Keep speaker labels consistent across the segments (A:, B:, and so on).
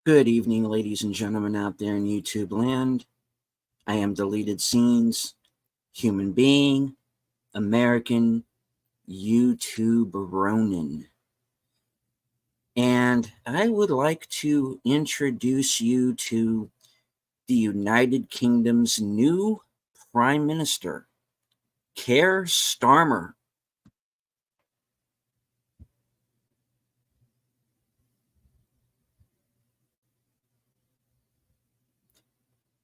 A: Good evening, ladies and gentlemen out there in YouTube land. I am Deleted Scenes, human being, American, YouTube Ronin. And I would like to introduce you to the United Kingdom's new Prime Minister, Keir Starmer.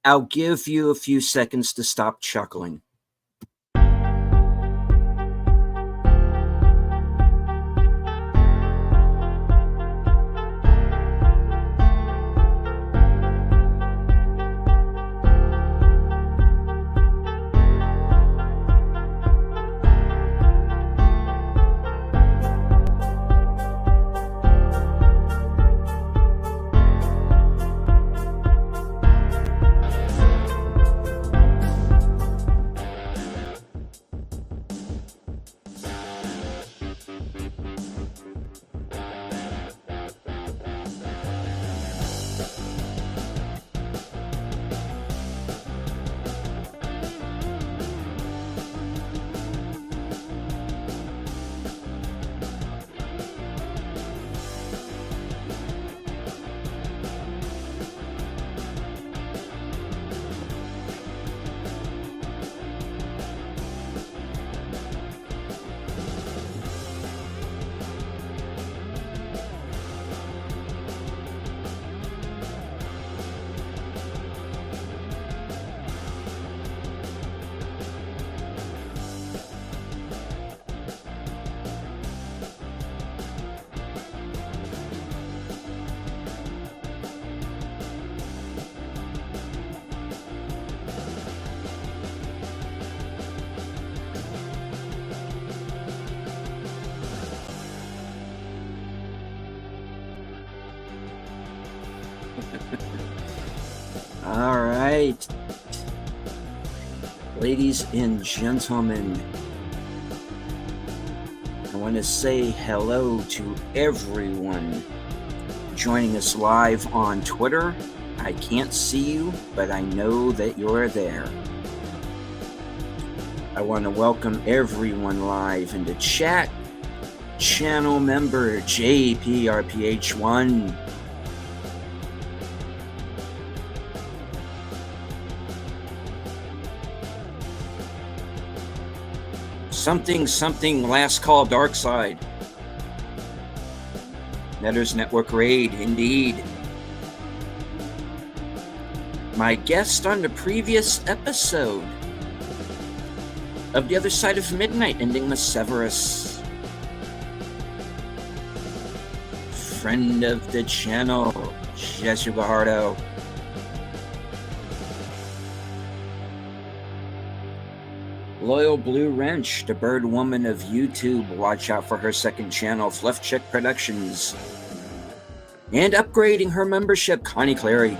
A: I'll give you a few seconds to stop chuckling. All right, ladies and gentlemen, I want to say hello to everyone joining us live on Twitter. I can't see you, but I know that you're there. I want to welcome everyone live into chat. Channel member JPRPH1. Something last call dark side. Netters Network Raid, indeed. My guest on the previous episode of The Other Side of Midnight, Enigma Severus. Friend of the channel, Jesu Gajardo. Loyal Blue Wrench, the bird woman of YouTube. Watch out for her second channel, Fluff Chick Productions. And upgrading her membership, Connie Clary.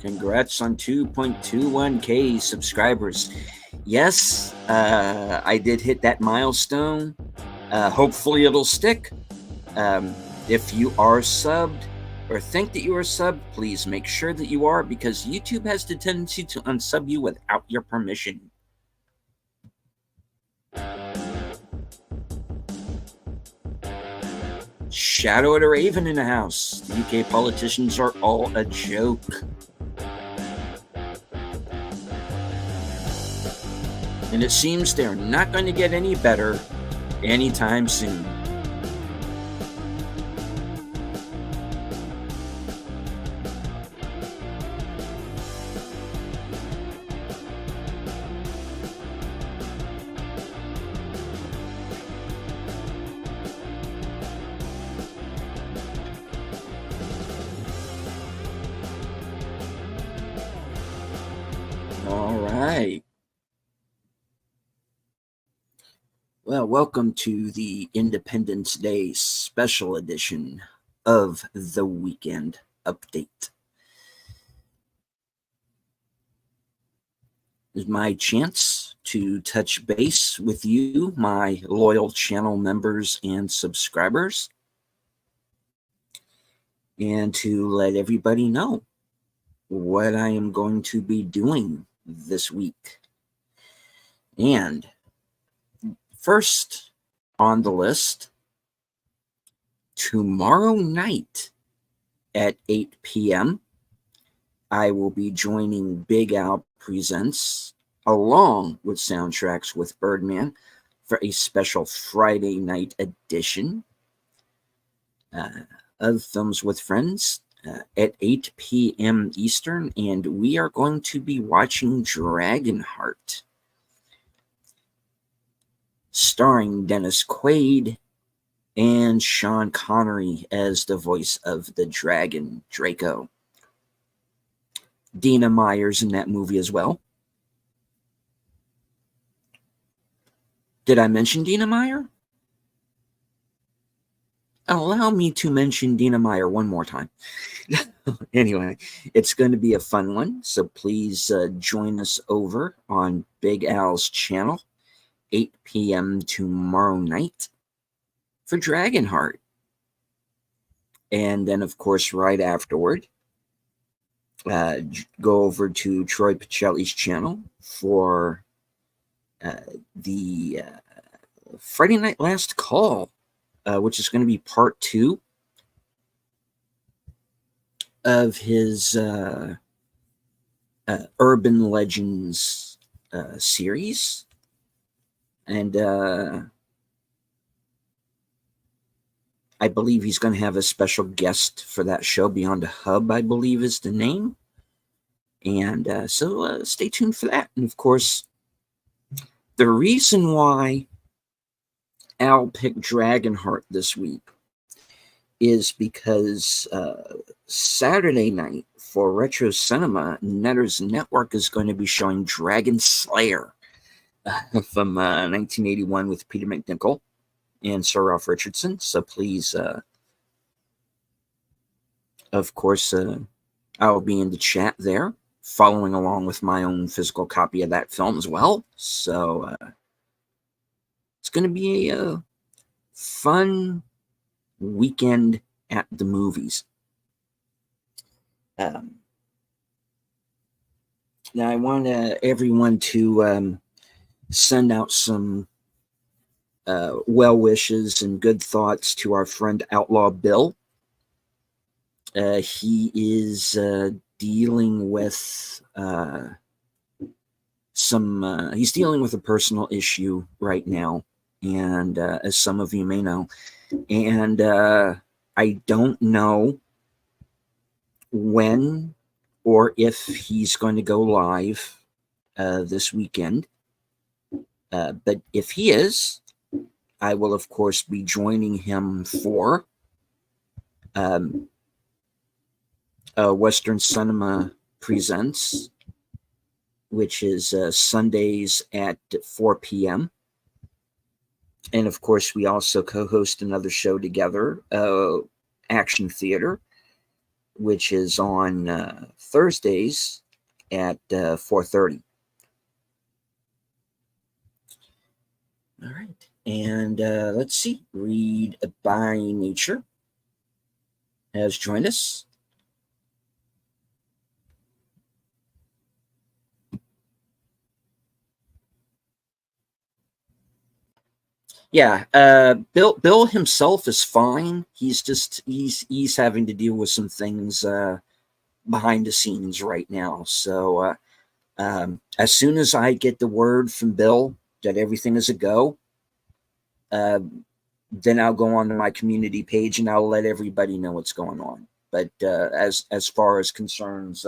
A: Congrats on 2.21k subscribers. Yes, I did hit that milestone. Hopefully it'll stick. If you are subbed or think that you are subbed, please make sure that you are, because YouTube has the tendency to unsub you without your permission. Shadow of the Raven in the house. The UK politicians are all a joke. And it seems they're not going to get any better anytime soon. All right. Well, welcome to the Independence Day special edition of the Weekend Update. is my chance to touch base with you, my loyal channel members and subscribers, and to let everybody know what I am going to be doing this week. And first on the list, tomorrow night at 8 p.m., I will be joining Big Al Presents along with Soundtracks with Birdman for a special Friday night edition of Films with Friends at 8 p.m. Eastern, and we are going to be watching Dragonheart, starring Dennis Quaid and Sean Connery as the voice of the dragon Draco. Dina Meyer's in that movie as well. Did I mention Dina Meyer? Allow me to mention Dina Meyer one more time. Anyway, it's going to be a fun one, so please join us over on Big Al's channel, 8 p.m. tomorrow night for Dragonheart. And then, of course, right afterward, go over to Troy Pacelli's channel for the Friday Night Last Call, which is going to be part 2 of his Urban Legends series. And I believe he's going to have a special guest for that show. Beyond the Hub, I believe, is the name. And so stay tuned for that. And of course, the reason why Al picked Dragonheart this week is because Saturday night for Retro Cinema, Netter's Network is going to be showing Dragon Slayer from 1981 with Peter McNichol and Sir Ralph Richardson. So please, of course, I'll be in the chat there, following along with my own physical copy of that film as well. So it's going to be a fun weekend at the movies. Now I want everyone to send out some well wishes and good thoughts to our friend Outlaw Bill. He is dealing with he's dealing with a personal issue right now, and as some of you may know, and I don't know when or if he's going to go live this weekend, but if he is, I will of course be joining him for Western Cinema Presents, which is Sundays at 4 p.m. And of course, we also co-host another show together, Action Theater, which is on Thursdays at 4:30. All right. And let's see. Read by Nature has joined us. Yeah, Bill himself is fine. He's having to deal with some things behind the scenes right now. So as soon as I get the word from Bill that everything is a go, then I'll go on to my community page and I'll let everybody know what's going on. But as far as concerns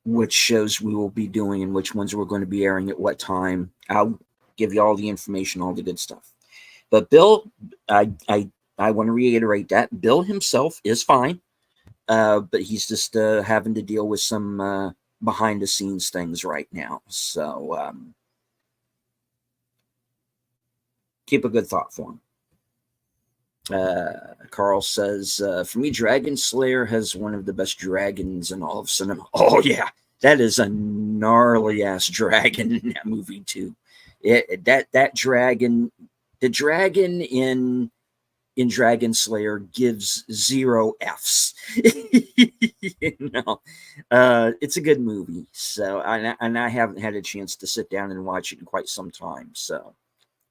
A: which shows we will be doing and which ones we're going to be airing at what time, I'll give you all the information, all the good stuff. But Bill, I want to reiterate that Bill himself is fine, but he's just having to deal with some behind the scenes things right now. So keep a good thought for him. Carl says, for me, Dragon Slayer has one of the best dragons in all of cinema. Oh, yeah. That is a gnarly ass dragon in that movie too. That dragon, the dragon in Dragon Slayer gives 0 Fs. You know, it's a good movie. So, and I haven't had a chance to sit down and watch it in quite some time. So,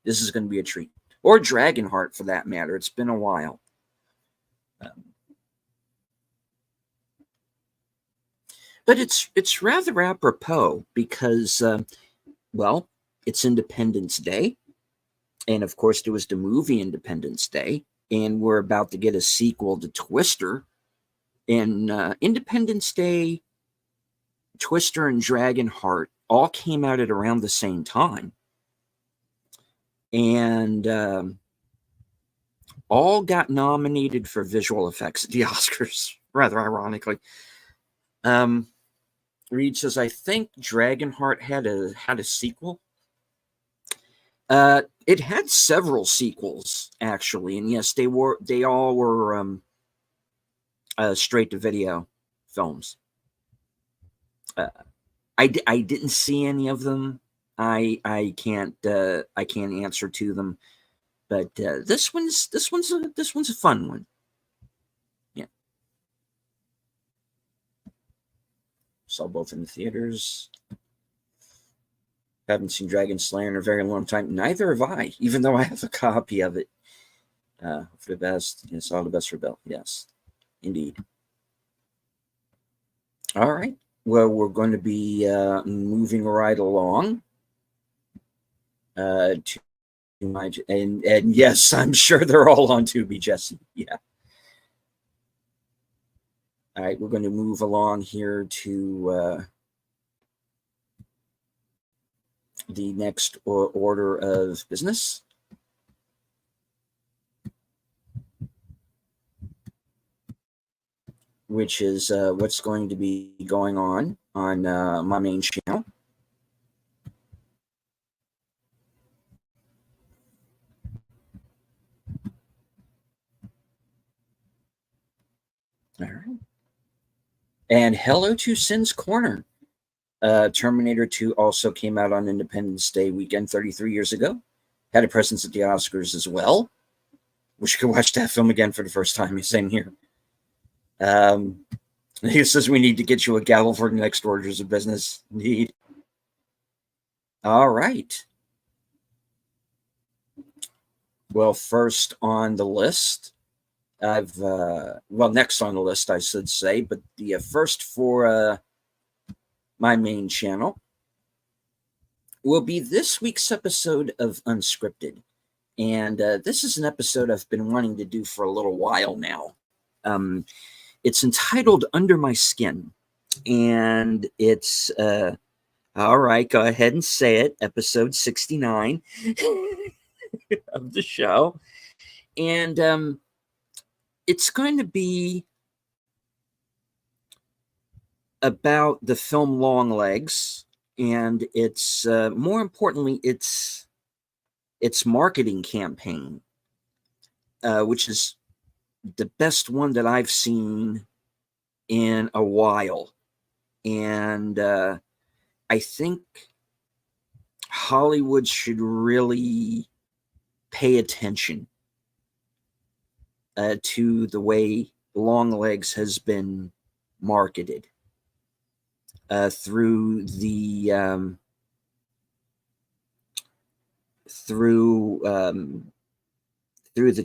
A: this is going to be a treat. Or Dragonheart, for that matter. It's been a while. But it's rather apropos because, well, it's Independence Day, and of course there was the movie Independence Day, and we're about to get a sequel to Twister. And Independence Day, Twister, and Dragonheart all came out at around the same time, and all got nominated for visual effects at the Oscars. Rather ironically, Reed says, "I think Dragonheart had a sequel." It had several sequels actually, and yes, they all were straight to video films. I didn't see any of them. I can't answer to them, but this one's a fun one. Yeah, saw both in the theaters. Haven't seen Dragon Slayer in a very long time. Neither have I, even though I have a copy of it. For the best, yes, all the best for Bill. Yes, indeed. All right. Well, we're going to be moving right along. To my and yes, I'm sure they're all on Tubi, Jesse. Yeah. All right, we're going to move along here to the next order of business. Which is what's going to be going on my main channel. All right. And hello to Sin's Corner. Terminator 2 also came out on Independence Day weekend 33 years ago. Had a presence at the Oscars as well. Wish you could watch that film again for the first time. Same here. He says we need to get you a gavel for the next orders of business. Indeed. All right. Well, first on the list, next on the list, I should say, but the first for my main channel will be this week's episode of Unscripted. And this is an episode I've been wanting to do for a little while now. It's entitled Under My Skin. And it's, all right, go ahead and say it, episode 69 of the show. And it's going to be about the film Longlegs, and it's more importantly, its marketing campaign, which is the best one that I've seen in a while. And I think Hollywood should really pay attention to the way Longlegs has been marketed through the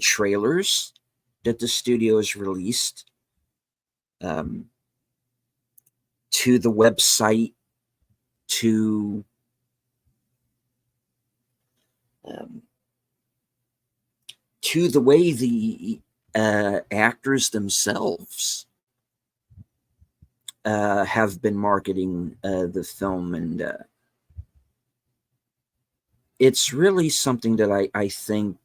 A: trailers that the studio has released, to the website, to the way the actors themselves have been marketing the film. And it's really something that I think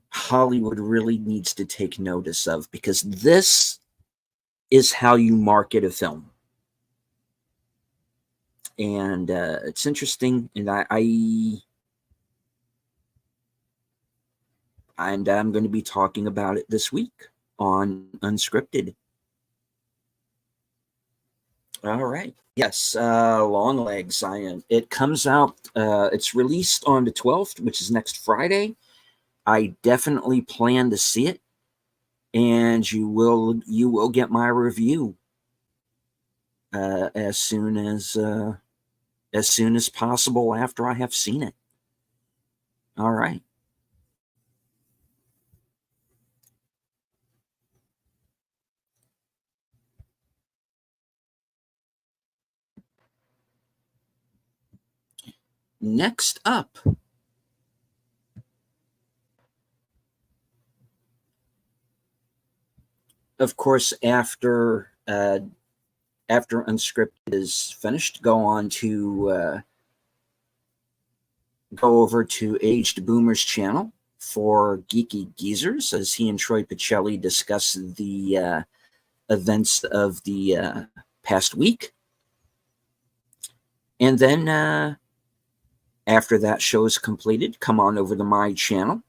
A: Hollywood really needs to take notice of, because this is how you market a film. And it's interesting, and I'm going to be talking about it this week on Unscripted. All right. Yes, Longlegs. It comes out. It's released on the 12th, which is next Friday. I definitely plan to see it, and you will get my review as soon as possible after I have seen it. All right. Next up, of course, after Unscripted is finished, go over to Aged Boomer's channel for Geeky Geezers as he and Troy Pacelli discuss the events of the past week. And then after that show is completed, come on over to my channel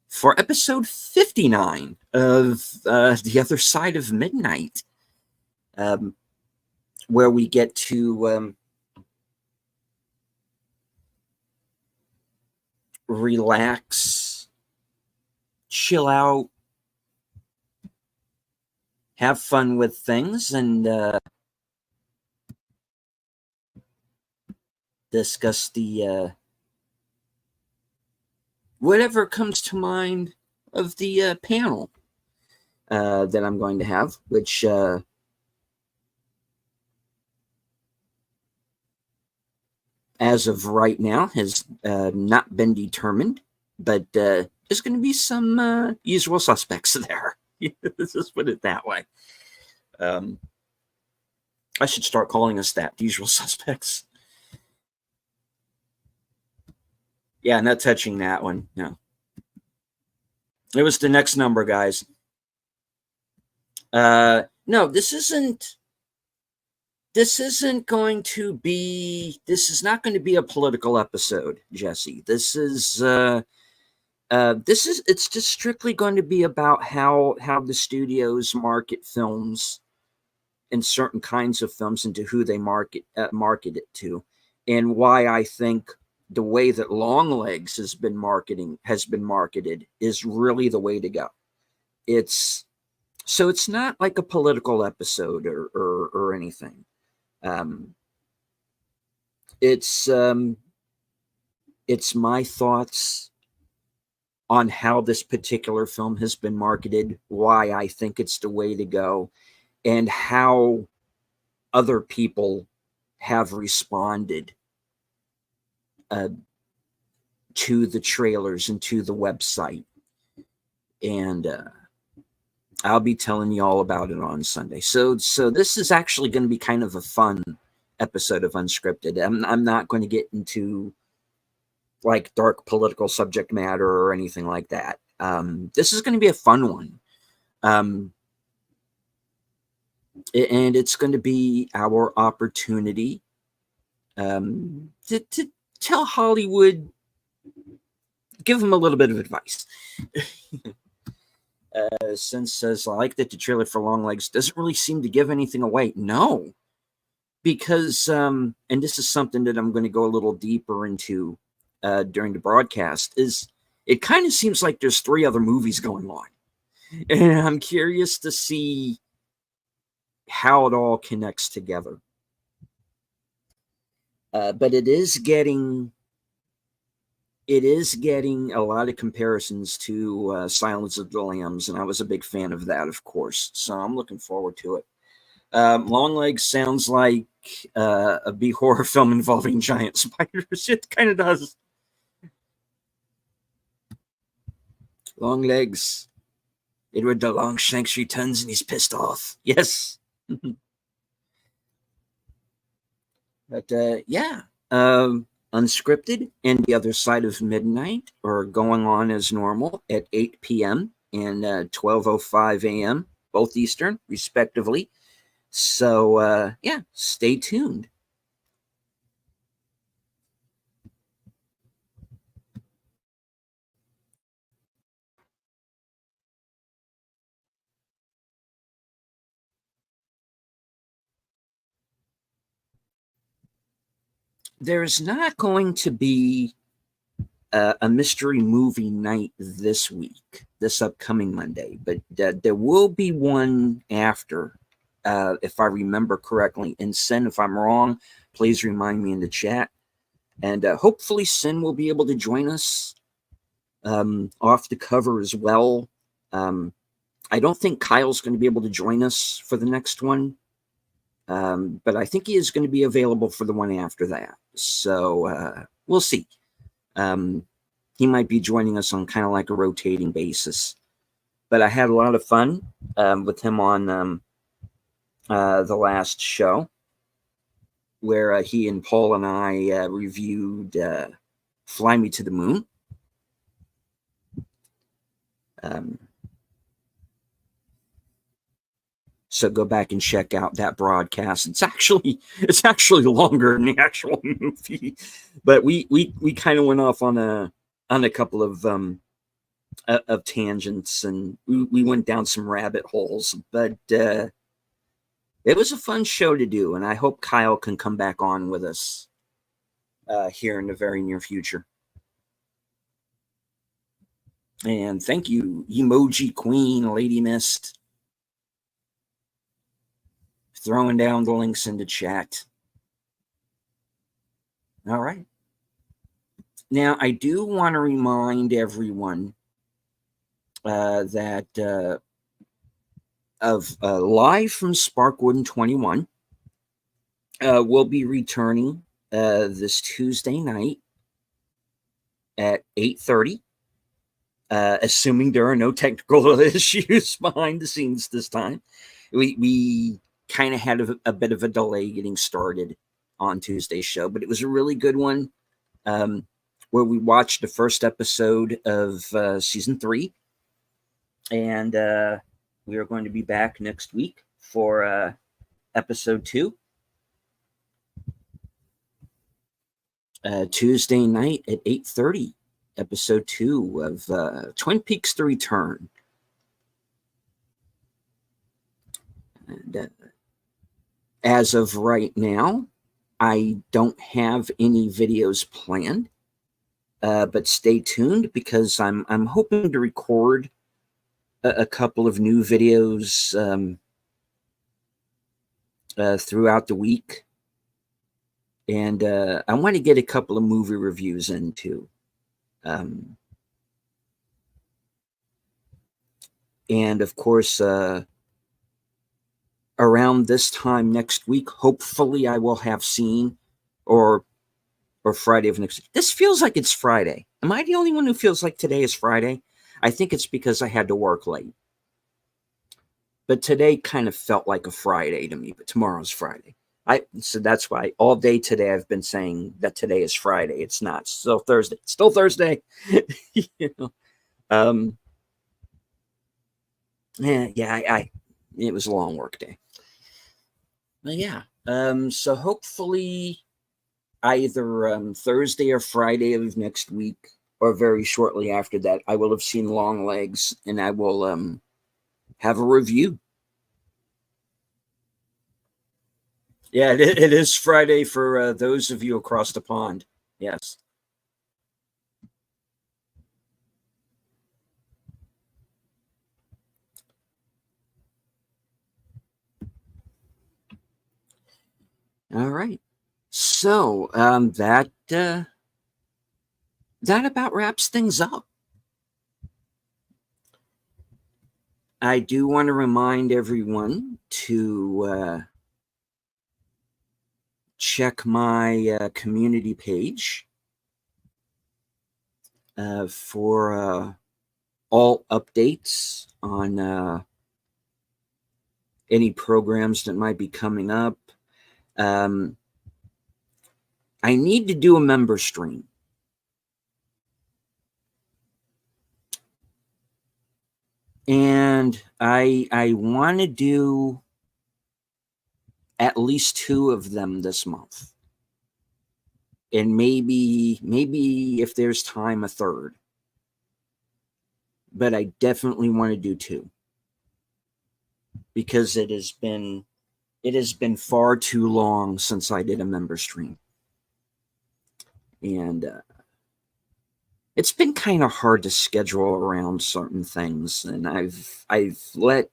A: for episode 59 of The Other Side of Midnight, where we get to relax, chill out, have fun with things, and discuss the whatever comes to mind of the panel that I'm going to have, which as of right now has not been determined, but there's going to be some usual suspects there. Let's just put it that way. I should start calling us that, the usual suspects. Yeah, not touching that one. No. It was the next number, guys. No, this isn't going to be, this is not going to be a political episode, Jesse. It's just strictly going to be about how the studios market films and certain kinds of films and to who they market it to, and why I think the way that Longlegs has been marketed is really the way to go. It's not like a political episode or anything. It's my thoughts on how this particular film has been marketed, why I think it's the way to go, and how other people have responded to the trailers and to the website. And I'll be telling you all about it on Sunday. So this is actually going to be kind of a fun episode of Unscripted. I'm not going to get into like dark political subject matter or anything like that. This is going to be a fun one. And it's going to be our opportunity to tell Hollywood, give them a little bit of advice. Since says, I like that the trailer for Longlegs doesn't really seem to give anything away. No, because, and this is something that I'm going to go a little deeper into during the broadcast, is it kind of seems like there's 3 other movies going on. And I'm curious to see how it all connects together. But it is getting a lot of comparisons to Silence of the Lambs, and I was a big fan of that, of course. So I'm looking forward to it. Longlegs sounds like a B horror film involving giant spiders. It kind of does. Longlegs. Edward the Longshanks returns and he's pissed off. Yes. But yeah. Unscripted and The Other Side of Midnight are going on as normal at 8 p.m. and 12:05 a.m., both Eastern, respectively. So, yeah, stay tuned. there's not going to be a mystery movie night this week, this upcoming Monday, but there will be one after, if I remember correctly. And Sin, if I'm wrong, please remind me in the chat. And hopefully Sin will be able to join us off the cover as well. I don't think Kyle's going to be able to join us for the next one, but I think he is going to be available for the one after that. So we'll see. He might be joining us on kind of like a rotating basis. But I had a lot of fun with him on the last show, where he and Paul and I reviewed Fly Me to the Moon. So go back and check out that broadcast. It's actually longer than the actual movie, but we kind of went off on a couple of tangents, and we went down some rabbit holes. But it was a fun show to do, and I hope Kyle can come back on with us here in the very near future. And thank you, Emoji Queen, Lady Mist, throwing down the links in the chat. All right. Now, I do want to remind everyone that of Live from Sparkwood 21 will be returning this Tuesday night at 8:30, assuming there are no technical issues behind the scenes this time. We kind of had a bit of a delay getting started on Tuesday's show, but it was a really good one, where we watched the first episode of season 3, and we are going to be back next week for episode 2. Tuesday night at 8:30, episode 2 of Twin Peaks: The Return. And as of right now, I don't have any videos planned, but stay tuned, because I'm hoping to record a couple of new videos throughout the week, and I want to get a couple of movie reviews in too. And of course, around this time next week, hopefully I will have seen, or Friday of next week. This feels like it's Friday. Am I the only one who feels like today is Friday? I think it's because I had to work late. But today kind of felt like a Friday to me, but tomorrow's Friday. So that's why all day today I've been saying that today is Friday. It's not. It's still Thursday. It's still Thursday. You know. It was a long work day. But yeah. So hopefully either Thursday or Friday of next week, or very shortly after that, I will have seen Longlegs, and I will have a review. Yeah, it is Friday for those of you across the pond. Yes. All right. So that about wraps things up. I do want to remind everyone to check my community page for all updates on any programs that might be coming up. I need to do a member stream. And I want to do at least 2 of them this month. And maybe if there's time, a third. But I definitely want to do 2. Because it has been far too long since I did a member stream. And it's been kind of hard to schedule around certain things, and I've let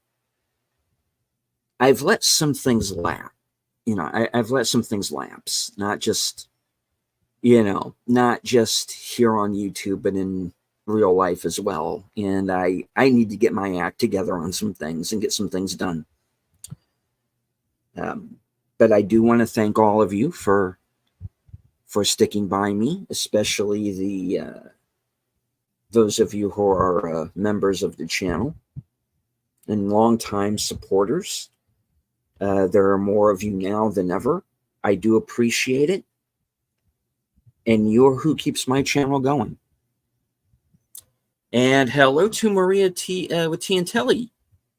A: some things lapse. I've let some things lapse, not just here on YouTube, but in real life as well. And I need to get my act together on some things and get some things done. But I do want to thank all of you for sticking by me, especially those of you who are members of the channel and longtime supporters. There are more of you now than ever. I do appreciate it. And you're who keeps my channel going. And hello to Maria T with T and Telly.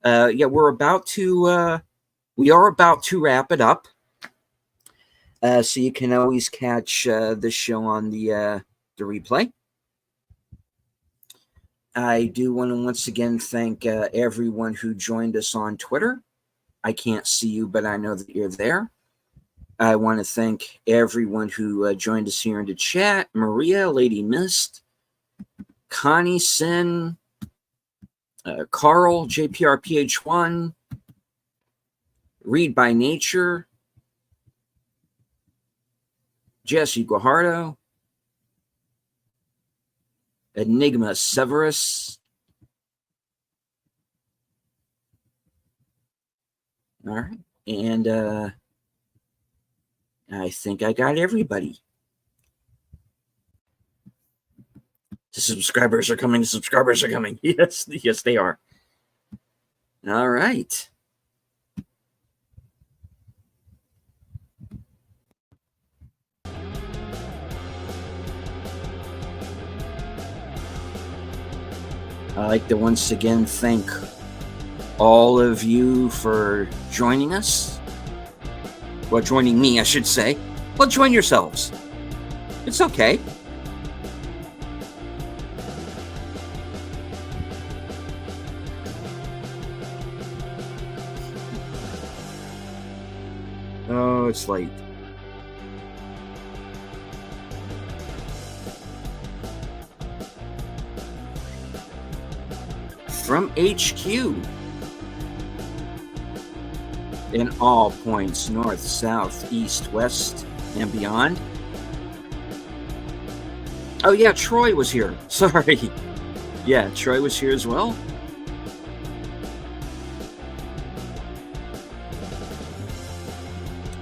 A: Yeah, we are about to wrap it up. So you can always catch this show on the replay. I do want to once again thank everyone who joined us on Twitter. I can't see you, but I know that you're there. I want to thank everyone who joined us here in the chat. Maria, Lady Mist, Connie, Sin, Carl, JPRPH1, Read by Nature, Jesse Guajardo, Enigma Severus. All right. And I think I got everybody. The subscribers are coming. The subscribers are coming. Yes, yes, they are. All right. I'd like to once again thank all of you for joining us. Well, joining me, I should say. Well, join yourselves. It's okay. Oh, it's late. From HQ, in all points, north, south, east, west, and beyond. Oh yeah, Troy was here. Sorry. Yeah, Troy was here as well.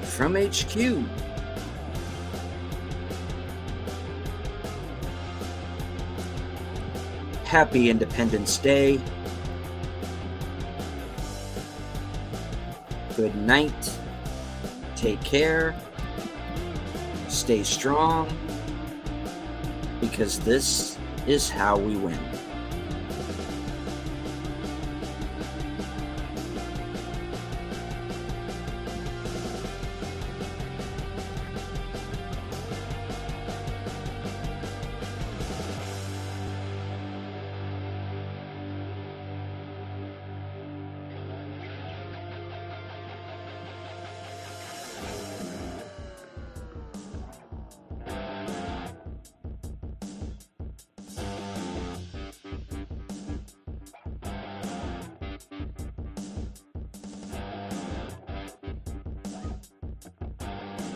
A: From HQ. Happy Independence Day. Good night. Take care. Stay strong. Because this is how we win.